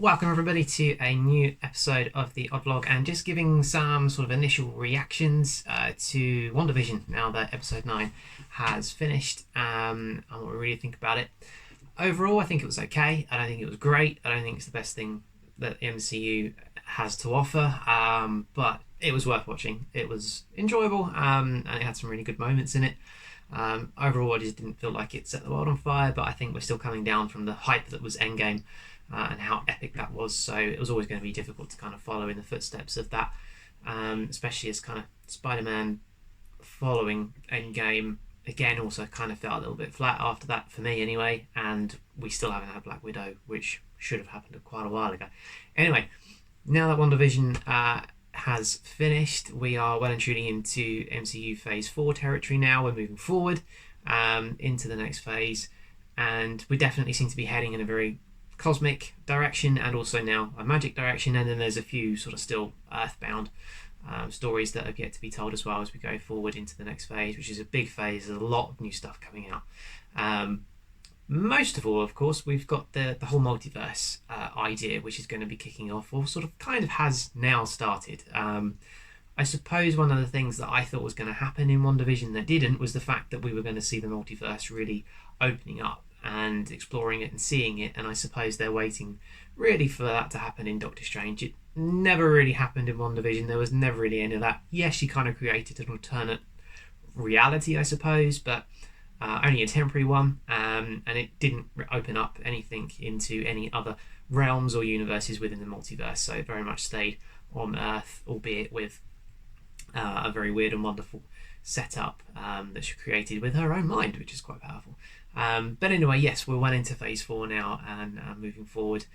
Welcome everybody to a new episode of the Odd Vlog, and just giving some sort of initial reactions to Wandavision now that episode 9 has finished, and what we really think about it. Overall, I think it was okay. I don't think it was great. I don't think it's the best thing that the MCU has to offer, but it was worth watching. It was enjoyable, and it had some really good moments in it. Overall, I just didn't feel like it set the world on fire, but I think we're still coming down from the hype that was Endgame and how epic that was. So it was always going to be difficult to kind of follow in the footsteps of that, especially as kind of Spider-Man following Endgame again also kind of felt a little bit flat after that for me anyway, and we still haven't had Black Widow, which should have happened quite a while ago. Anyway, now that WandaVision has finished, we are well and truly into MCU Phase 4 territory now. We're moving forward into the next phase, and we definitely seem to be heading in a very cosmic direction and also now a magic direction, and then there's a few sort of still earthbound stories that have yet to be told as well as we go forward into the next phase, which is a big phase. There's a lot of new stuff coming out. Most of all, of course, we've got the whole multiverse idea, which is going to be kicking off, or sort of kind of has now started. I suppose one of the things that I thought was going to happen in WandaVision that didn't was the fact that we were going to see the multiverse really opening up and exploring it and seeing it, and I suppose they're waiting really for that to happen in Doctor Strange. It never really happened in WandaVision. There was never really any of that. Yes, she kind of created an alternate reality, I suppose, but only a temporary one, and it didn't open up anything into any other realms or universes within the multiverse, so it very much stayed on Earth, albeit with a very weird and wonderful setup that she created with her own mind, which is quite powerful. But anyway, yes, we're well into Phase 4 now and moving forward,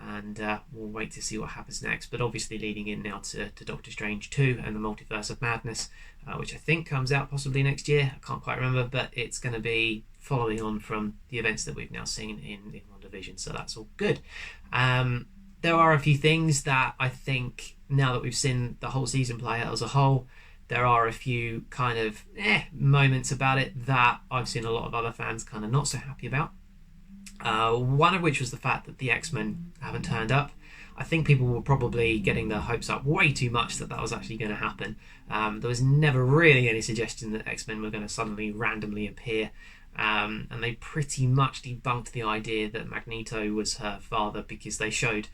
and we'll wait to see what happens next, but obviously leading in now to Doctor Strange 2 and the Multiverse of Madness, which I think comes out possibly next year. I can't quite remember, but it's going to be following on from the events that we've now seen in WandaVision, so that's all good. There are a few things that I think, now that we've seen the whole season play out as a whole, there are a few kind of moments about it that I've seen a lot of other fans kind of not so happy about. One of which was the fact that the X-Men haven't turned up. I think people were probably getting their hopes up way too much that that was actually going to happen. There was never really any suggestion that X-Men were going to suddenly randomly appear, and they pretty much debunked the idea that Magneto was her father, because they showed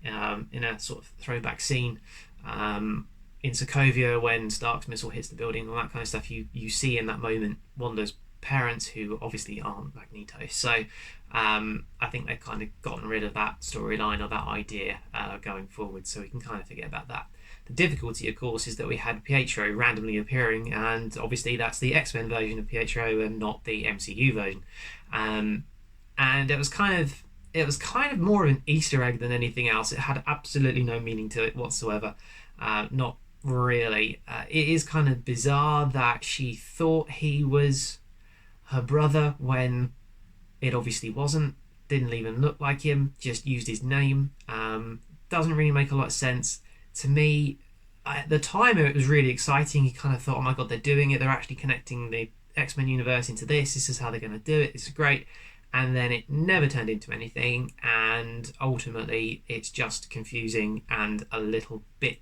in a sort of throwback scene in Sokovia when Stark's missile hits the building and all that kind of stuff, you see in that moment Wanda's parents, who obviously aren't Magneto. So I think they've kind of gotten rid of that storyline or that idea going forward, so we can kind of forget about that. The difficulty, of course, is that we had Pietro randomly appearing, and obviously that's the X-Men version of Pietro and not the MCU version. And it was kind of more of an Easter egg than anything else. It had absolutely no meaning to it whatsoever. Not really. It is kind of bizarre that she thought he was her brother when it obviously wasn't. Didn't even look like him, just used his name. Doesn't really make a lot of sense to me. At the time, it was really exciting. You kind of thought, oh my god, they're doing it, they're actually connecting the X-Men universe into this is how they're going to do it, this is great. And then it never turned into anything, and ultimately it's just confusing and a little bit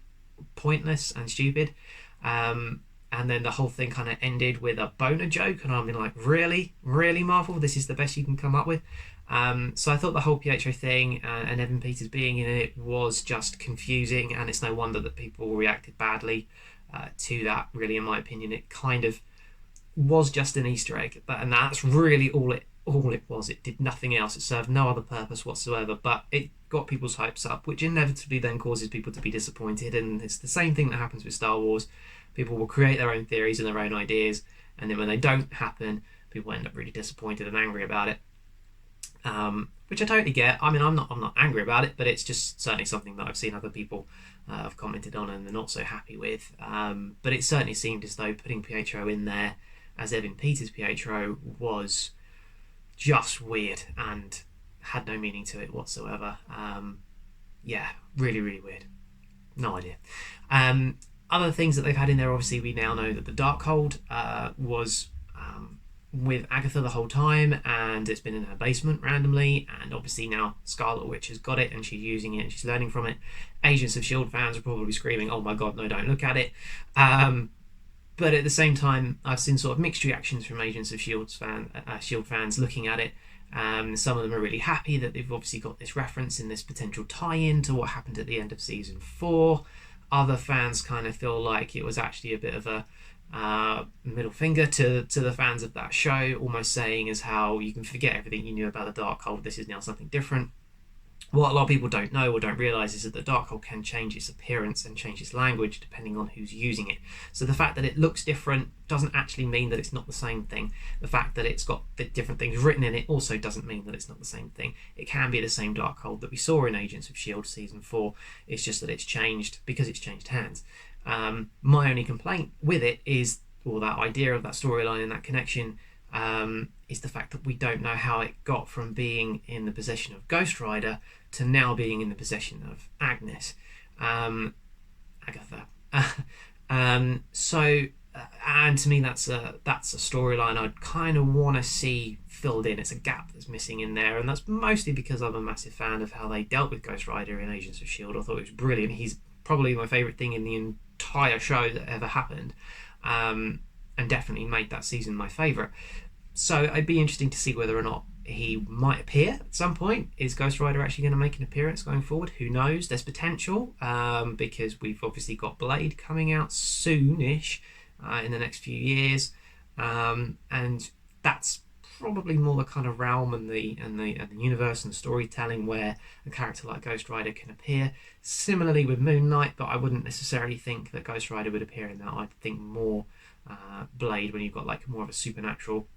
pointless and stupid. And then the whole thing kind of ended with a boner joke, and I'm like, really, Marvel, this is the best you can come up with? So I thought the whole Pietro thing and Evan Peters being in it was just confusing, and it's no wonder that people reacted badly to that. Really, in my opinion, it kind of was just an Easter egg, and that's really all it was. It did nothing else. It served no other purpose whatsoever, but it got people's hopes up, which inevitably then causes people to be disappointed. And it's the same thing that happens with Star Wars. People will create their own theories and their own ideas, and then when they don't happen, people end up really disappointed and angry about it, which I totally get. I mean, I'm not angry about it, but it's just certainly something that I've seen other people have commented on and they're not so happy with. But it certainly seemed as though putting Pietro in there as Evan Peters' Pietro was just weird and had no meaning to it whatsoever. Yeah, really weird. No idea. Other things that they've had in there, obviously we now know that the Darkhold was with Agatha the whole time, and it's been in her basement randomly, and obviously now Scarlet Witch has got it and she's using it and she's learning from it. Agents of S.H.I.E.L.D. fans are probably screaming, oh my god, no, don't look at it. But at the same time, I've seen sort of mixed reactions from Agents of S.H.I.E.L.D. fans looking at it. Some of them are really happy that they've obviously got this reference in this potential tie-in to what happened at the end of season 4. Other fans kind of feel like it was actually a bit of a middle finger to the fans of that show, almost saying as how you can forget everything you knew about the Darkhold, this is now something different. What a lot of people don't know or don't realise is that the Darkhold can change its appearance and change its language depending on who's using it. So the fact that it looks different doesn't actually mean that it's not the same thing. The fact that it's got the different things written in it also doesn't mean that it's not the same thing. It can be the same Darkhold that we saw in Agents of S.H.I.E.L.D. season 4. It's just that it's changed because it's changed hands. My only complaint with it is, or that idea of that storyline and that connection, is the fact that we don't know how it got from being in the possession of Ghost Rider to now being in the possession of Agatha. And to me, that's a storyline I'd kind of want to see filled in. It's a gap that's missing in there, and that's mostly because I'm a massive fan of how they dealt with Ghost Rider in Agents of S.H.I.E.L.D. I thought it was brilliant. He's probably my favourite thing in the entire show that ever happened, and definitely made that season my favourite. So it'd be interesting to see whether or not he might appear at some point. Is Ghost Rider actually going to make an appearance going forward? Who knows? There's potential, because we've obviously got Blade coming out soonish, in the next few years, and that's probably more the kind of realm and the universe and the storytelling where a character like Ghost Rider can appear. Similarly with Moon Knight, but I wouldn't necessarily think that Ghost Rider would appear in that. I'd think more Blade, when you've got like more of a supernatural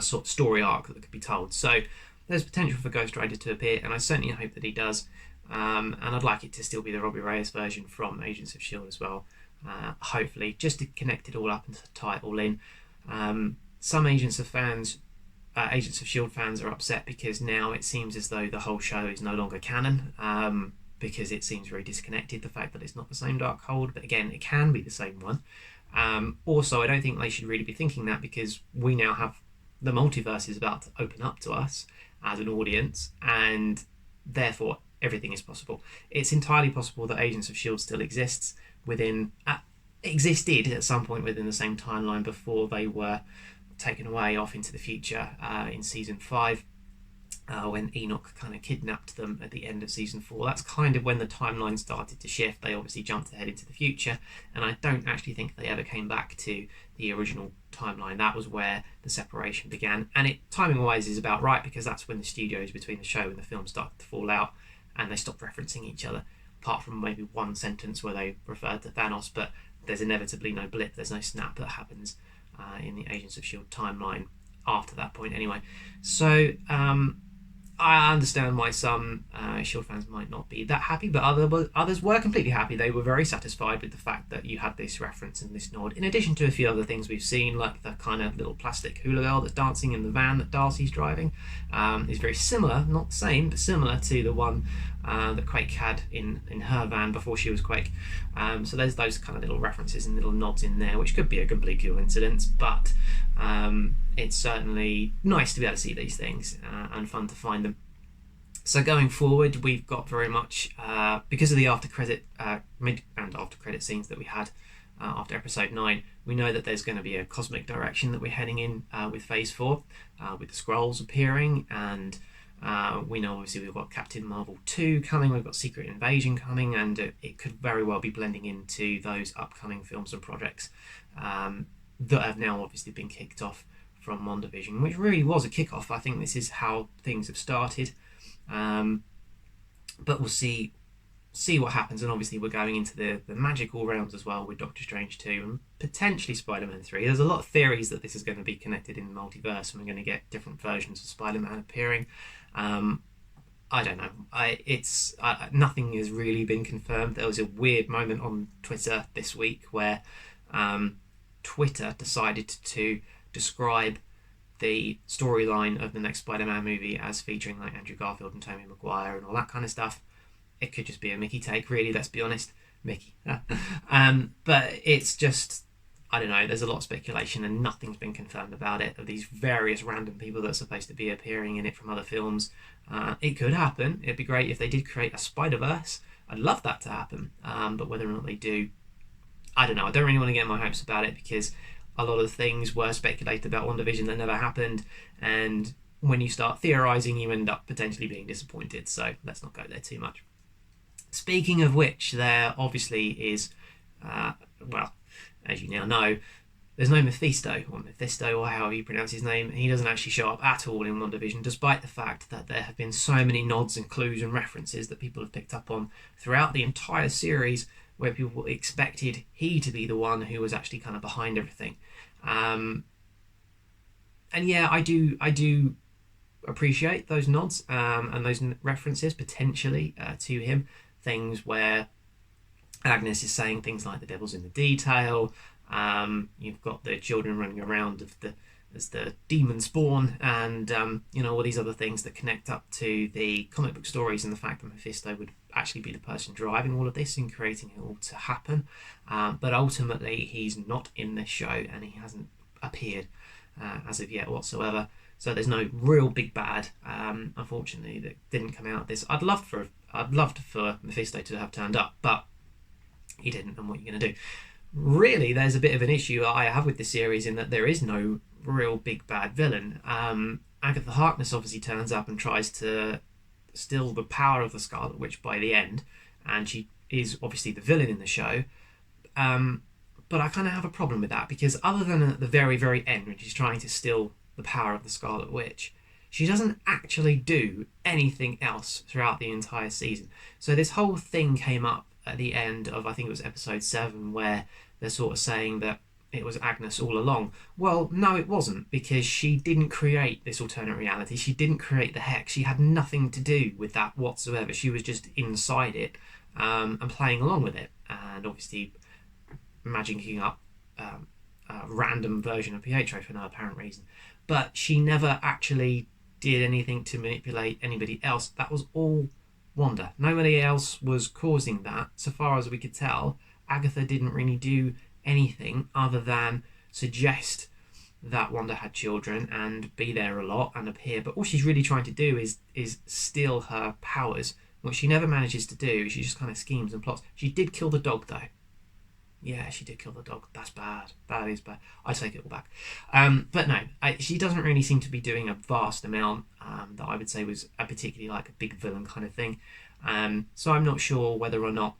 sort of story arc that could be told. So there's potential for Ghost Rider to appear, and I certainly hope that he does. And I'd like it to still be the Robbie Reyes version from Agents of S.H.I.E.L.D. as well. Hopefully, just to connect it all up and to tie it all in. Some Agents of S.H.I.E.L.D. fans are upset because now it seems as though the whole show is no longer canon, because it seems very disconnected, the fact that it's not the same Darkhold, but again, it can be the same one. Also, I don't think they should really be thinking that, because we now have the multiverse is about to open up to us as an audience, and therefore everything is possible. It's entirely possible that Agents of S.H.I.E.L.D. still existed at some point within the same timeline before they were taken away off into the future in season 5, when Enoch kind of kidnapped them at the end of season 4. That's kind of when the timeline started to shift. They obviously jumped ahead into the future, and I don't actually think they ever came back to the original timeline. That was where the separation began, and it timing wise is about right, because that's when the studios between the show and the film started to fall out and they stopped referencing each other, apart from maybe one sentence where they referred to Thanos, but there's inevitably no blip, there's no snap that happens in the Agents of S.H.I.E.L.D. timeline after that point anyway. So I understand why some S.H.I.E.L.D. fans might not be that happy, but others were completely happy. They were very satisfied with the fact that you had this reference and this nod, in addition to a few other things we've seen, like the kind of little plastic hula girl that's dancing in the van that Darcy's driving. Is very similar, not the same, but similar to the one that Quake had in her van before she was Quake. So there's those kind of little references and little nods in there, which could be a complete coincidence, but it's certainly nice to be able to see these things and fun to find them. So going forward, we've got very much, because of the mid and after credit scenes that we had after episode 9, we know that there's going to be a cosmic direction that we're heading in with phase 4, with the Skrulls appearing, and we know obviously we've got Captain Marvel 2 coming, we've got Secret Invasion coming, and it could very well be blending into those upcoming films and projects that have now obviously been kicked off from Wandavision, which really was a kick-off. I think this is how things have started, but we'll see what happens. And obviously we're going into the magical realms as well with Doctor Strange 2 and potentially Spider-Man 3. There's a lot of theories that this is going to be connected in the multiverse, and we're going to get different versions of Spider-Man appearing. I don't know. Nothing has really been confirmed. There was a weird moment on Twitter this week where Twitter decided to describe the storyline of the next Spider-Man movie as featuring like Andrew Garfield and Tobey Maguire and all that kind of stuff. It could just be a Mickey take, really, let's be honest. Mickey. But it's just I don't know, there's a lot of speculation and nothing's been confirmed about it, of these various random people that are supposed to be appearing in it from other films. It could happen. It'd be great if they did create a Spider-Verse. I'd love that to happen. But whether or not they do, I don't know. I don't really want to get my hopes about it, because a lot of things were speculated about WandaVision that never happened, and when you start theorising, you end up potentially being disappointed. So let's not go there too much. Speaking of which, there obviously is, well, as you now know, there's no Mephisto, or however you pronounce his name. He doesn't actually show up at all in WandaVision, despite the fact that there have been so many nods and clues and references that people have picked up on throughout the entire series, where people expected he to be the one who was actually kind of behind everything. And yeah, I do appreciate those nods and those references potentially to him. Things where Agnes is saying things like the devil's in the detail. You've got the children running around as the demon spawn, and all these other things that connect up to the comic book stories, and the fact that Mephisto would actually be the person driving all of this and creating it all to happen. But ultimately, he's not in this show, and he hasn't appeared as of yet whatsoever. So there's no real big bad, unfortunately, that didn't come out of this. I'd loved for Mephisto to have turned up, but he didn't, and what are you going to do? Really, there's a bit of an issue I have with this series in that there is no real big bad villain. Agatha Harkness obviously turns up and tries to steal the power of the Scarlet Witch by the end, and she is obviously the villain in the show. But I kind of have a problem with that, because other than at the very, very end, when she's trying to steal the power of the Scarlet Witch, she doesn't actually do anything else throughout the entire season. So this whole thing came up at the end of, I think it was episode 7, where they're sort of saying that it was Agnes all along. Well, no, it wasn't, because she didn't create this alternate reality. She didn't create the Hex. She had nothing to do with that whatsoever. She was just inside it and playing along with it, and obviously magicking up a random version of Pietro for no apparent reason. But she never actually did anything to manipulate anybody else. That was all Wanda. Nobody else was causing that. So far as we could tell, Agatha didn't really do anything other than suggest that Wanda had children and be there a lot and appear. But all she's really trying to do is steal her powers, which she never manages to do. She just kind of schemes and plots. She did kill the dog, though. Yeah, she did kill the dog. That's bad. That is bad. I take it all back. But no, she doesn't really seem to be doing a vast amount that I would say was a particularly like a big villain kind of thing. So I'm not sure whether or not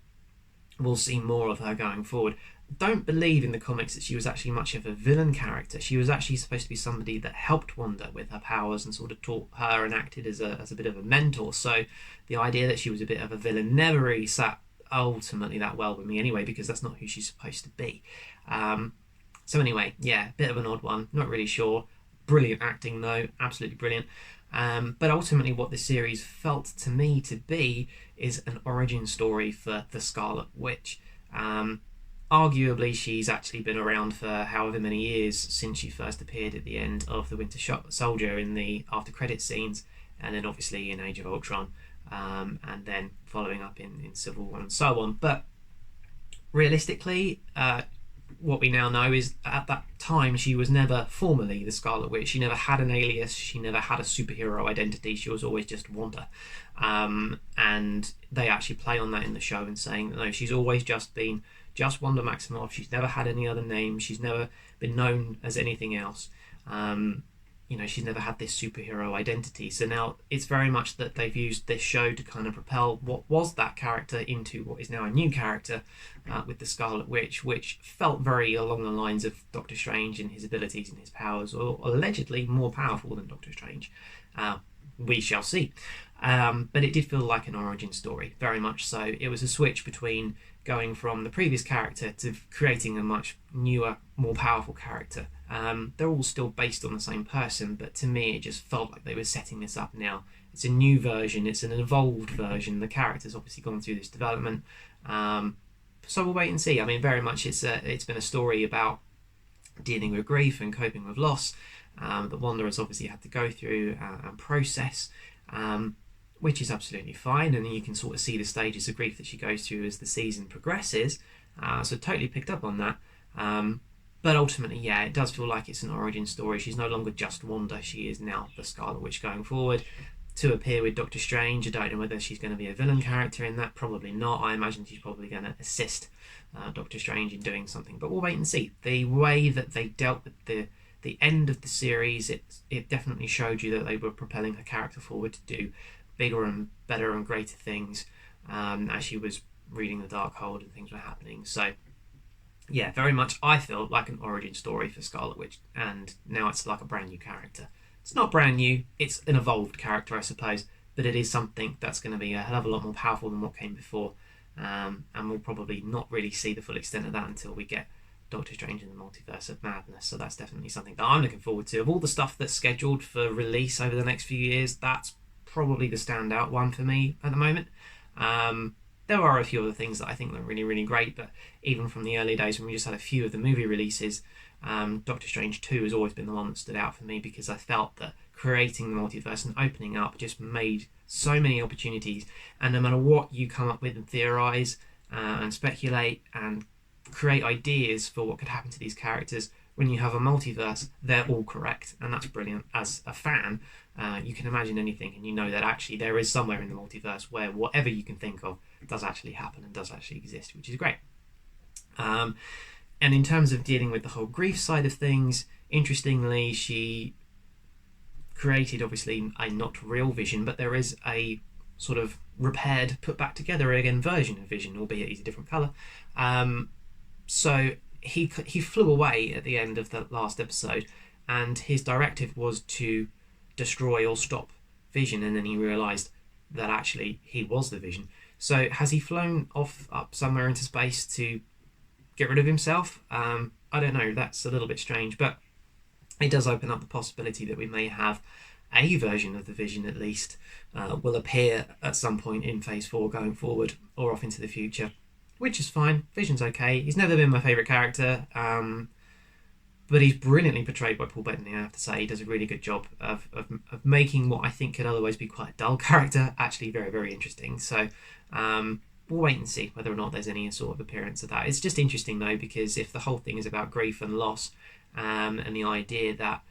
we'll see more of her going forward. Don't believe in the comics that she was actually much of a villain character. She was actually supposed to be somebody that helped Wanda with her powers and sort of taught her and acted as a bit of a mentor. So the idea that she was a bit of a villain never really sat ultimately that well with me anyway, because that's not who she's supposed to be. So anyway, yeah, bit of an odd one, not really sure. Brilliant acting though, absolutely brilliant. But ultimately what this series felt to me to be is an origin story for the Scarlet Witch. Arguably she's actually been around for however many years since she first appeared at the end of the Winter Soldier in the after credit scenes, and then obviously in Age of Ultron, and then following up in Civil War and so on. But realistically, what we now know is at that time she was never formally the Scarlet Witch. She never had an alias. She never had a superhero identity. She was always just Wanda. And they actually play on that in the show and saying that no, she's always just been just Wanda Maximoff. She's never had any other name. She's never been known as anything else. She's never had this superhero identity. So now it's very much that they've used this show to kind of propel what was that character into what is now a new character with the Scarlet Witch, which felt very along the lines of Doctor Strange and his abilities and his powers, or allegedly more powerful than Doctor Strange. We shall see. But it did feel like an origin story, very much so. It was a switch between going from the previous character to creating a much newer, more powerful character. They're all still based on the same person, but to me it just felt like they were setting this up now. It's a new version, it's an evolved version. The character's obviously gone through this development. So we'll wait and see. I mean, very much it's been a story about dealing with grief and coping with loss that Wanda has obviously had to go through and process. Which is absolutely fine, and you can sort of see the stages of grief that she goes through as the season progresses, so totally picked up on that. But ultimately, yeah, it does feel like it's an origin story. She's no longer just Wanda. She is now the Scarlet Witch going forward. To appear with Doctor Strange, I don't know whether she's going to be a villain character in that. Probably not. I imagine she's probably going to assist Doctor Strange in doing something. But we'll wait and see. The way that they dealt with the end of the series, it definitely showed you that they were propelling her character forward to do bigger and better and greater things as she was reading the Darkhold and things were happening. So yeah, very much I feel like an origin story for Scarlet Witch, and now it's like a brand new character. It's not brand new, it's an evolved character, I suppose, but it is something that's going to be a hell of a lot more powerful than what came before, and we'll probably not really see the full extent of that until we get Doctor Strange in the Multiverse of Madness. So that's definitely something that I'm looking forward to. Of all the stuff that's scheduled for release over the next few years, that's probably the standout one for me at the moment. There are a few other things that I think look really, really great, but even from the early days when we just had a few of the movie releases, Doctor Strange 2 has always been the one that stood out for me, because I felt that creating the multiverse and opening up just made so many opportunities, and no matter what you come up with and theorise and speculate and create ideas for what could happen to these characters, when you have a multiverse, they're all correct, and that's brilliant. As a fan, you can imagine anything, and you know that actually there is somewhere in the multiverse where whatever you can think of does actually happen and does actually exist, which is great. And in terms of dealing with the whole grief side of things, interestingly, she created obviously a not real Vision, but there is a sort of repaired, put back together again version of Vision, albeit he's a different colour. So he flew away at the end of the last episode, and his directive was to destroy or stop Vision, and then he realised that actually he was the Vision. So has he flown off up somewhere into space to get rid of himself? I don't know, that's a little bit strange, but it does open up the possibility that we may have a version of the Vision at least will appear at some point in Phase 4 going forward, or off into the future, which is fine. Vision's okay. He's never been my favourite character, but he's brilliantly portrayed by Paul Bettany, I have to say. He does a really good job of making what I think could otherwise be quite a dull character actually very, very interesting. So we'll wait and see whether or not there's any sort of appearance of that. It's just interesting though, because if the whole thing is about grief and loss, and the idea that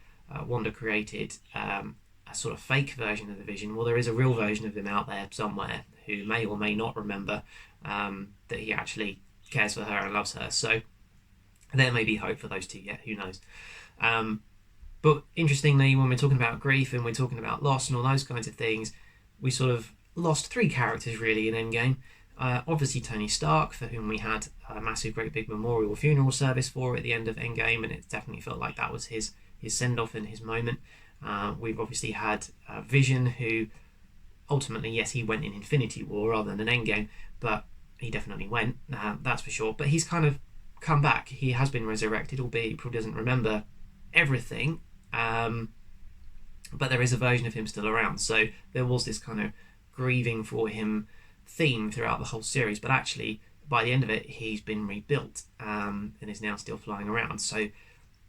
Wanda created a sort of fake version of the Vision, well, there is a real version of him out there somewhere who may or may not remember that he actually cares for her and loves her. So there may be hope for those two yet, who knows. But interestingly, when we're talking about grief and we're talking about loss and all those kinds of things, we sort of lost three characters really in Endgame. Obviously Tony Stark, for whom we had a massive great big memorial funeral service for at the end of Endgame, and it definitely felt like that was his send-off and his moment. We've obviously had Vision, who ultimately, yes, he went in Infinity War rather than Endgame, but he definitely went, that's for sure. But he's kind of come back. He has been resurrected, albeit he probably doesn't remember everything, but there is a version of him still around. So there was this kind of grieving for him theme throughout the whole series, but actually by the end of it he's been rebuilt and is now still flying around. So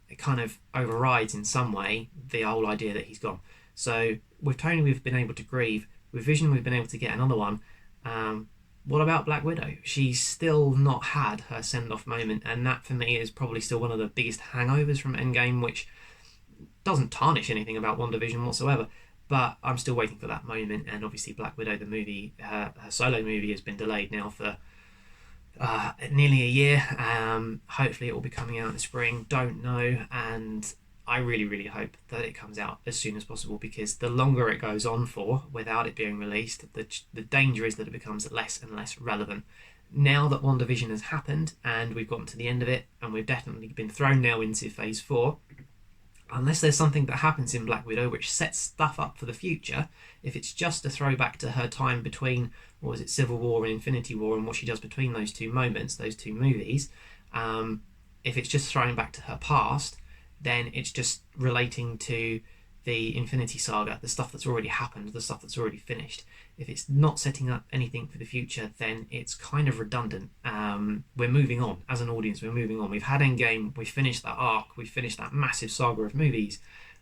it kind of overrides in some way the whole idea that he's gone. So with Tony we've been able to grieve, with Vision we've been able to get another one. What about Black Widow? She's still not had her send-off moment, and that for me is probably still one of the biggest hangovers from Endgame, which doesn't tarnish anything about Wandavision whatsoever, but I'm still waiting for that moment. And obviously Black Widow, the movie, her solo movie, has been delayed now for nearly a year. Hopefully it will be coming out in the spring, don't know, and I really, really hope that it comes out as soon as possible, because the longer it goes on for without it being released, the danger is that it becomes less and less relevant. Now that WandaVision has happened and we've gotten to the end of it, and we've definitely been thrown now into Phase 4, unless there's something that happens in Black Widow which sets stuff up for the future, if it's just a throwback to her time between, what was it, Civil War and Infinity War, and what she does between those two moments, those two movies, if it's just throwing back to her past, then it's just relating to the Infinity Saga, the stuff that's already happened, the stuff that's already finished. If it's not setting up anything for the future, then it's kind of redundant. We're moving on. As an audience, we're moving on. We've had Endgame, we've finished that arc, we've finished that massive saga of movies.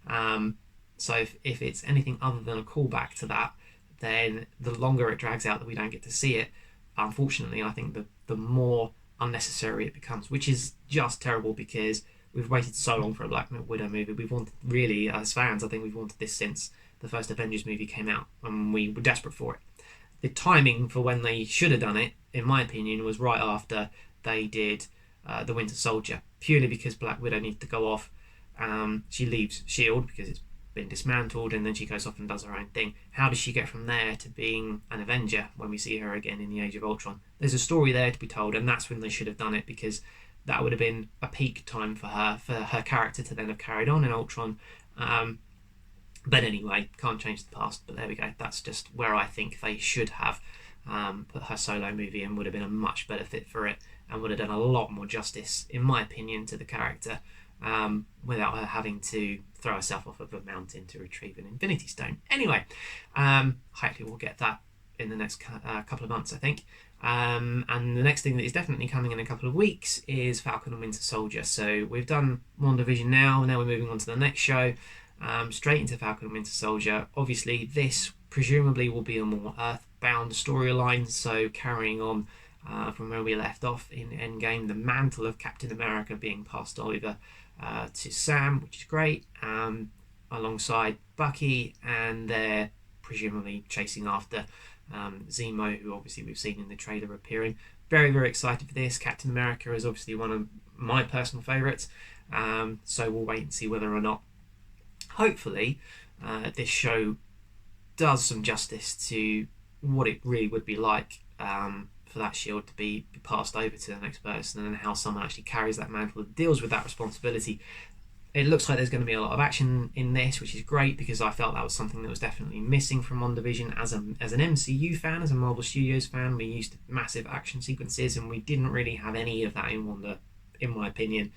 So if it's anything other than a callback to that, then the longer it drags out that we don't get to see it, unfortunately, I think the more unnecessary it becomes, which is just terrible, because we've waited so long for a Black Widow movie. We've wanted, really, as fans, I think we've wanted this since the first Avengers movie came out, and we were desperate for it. The timing for when they should have done it, in my opinion, was right after they did the Winter Soldier, purely because Black Widow needs to go off. She leaves S.H.I.E.L.D. because it's been dismantled, and then she goes off and does her own thing. How does she get from there to being an Avenger when we see her again in the Age of Ultron? There's a story there to be told, and that's when they should have done it, because that would have been a peak time for her character to then have carried on in Ultron. But anyway, can't change the past, but there we go. That's just where I think they should have put her solo movie, and would have been a much better fit for it, and would have done a lot more justice, in my opinion, to the character, without her having to throw herself off of a mountain to retrieve an Infinity Stone. Anyway, hopefully we'll get that in the next couple of months, I think. And the next thing that is definitely coming in a couple of weeks is Falcon and Winter Soldier. So we've done Wandavision now we're moving on to the next show, straight into Falcon and Winter Soldier. Obviously, this presumably will be a more Earthbound storyline, so carrying on from where we left off in Endgame, the mantle of Captain America being passed over to Sam, which is great, alongside Bucky, and they're presumably chasing after Zemo, who obviously we've seen in the trailer appearing. Very, very excited for this. Captain America is obviously one of my personal favourites, so we'll wait and see whether or not, hopefully, this show does some justice to what it really would be like for that shield to be passed over to the next person, and how someone actually carries that mantle and deals with that responsibility. It looks like there's going to be a lot of action in this, which is great, because I felt that was something that was definitely missing from WandaVision. As an MCU fan, as a Marvel Studios fan, we used to massive action sequences, and we didn't really have any of that in Wanda, in my opinion,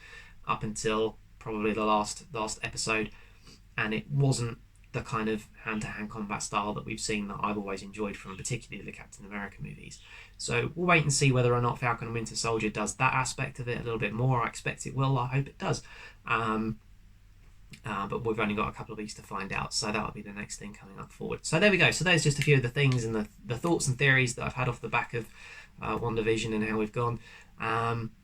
up until probably the last episode. And it wasn't the kind of hand-to-hand combat style that we've seen that I've always enjoyed from particularly the Captain America movies. So we'll wait and see whether or not Falcon and Winter Soldier does that aspect of it a little bit more. I expect it will. I hope it does. But we've only got a couple of weeks to find out, so that'll be the next thing coming up forward. So there we go. So there's just a few of the things and the thoughts and theories that I've had off the back of WandaVision and how we've gone.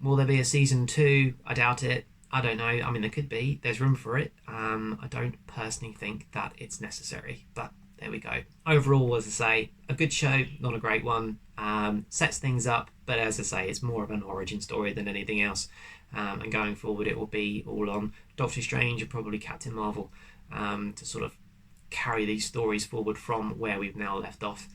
Will there be a season 2? I doubt it. I don't know. I mean, there could be. There's room for it. I don't personally think that it's necessary, but there we go. Overall, as I say, a good show, not a great one. Sets things up, but as I say, it's more of an origin story than anything else. And going forward, it will be all on Doctor Strange and probably Captain Marvel to sort of carry these stories forward from where we've now left off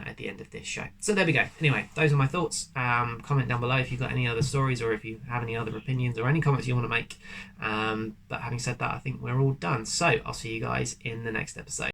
at the end of this show. So there we go. Anyway, those are my thoughts. Comment down below if you've got any other stories, or if you have any other opinions or any comments you want to make. But having said that, I think we're all done. So I'll see you guys in the next episode.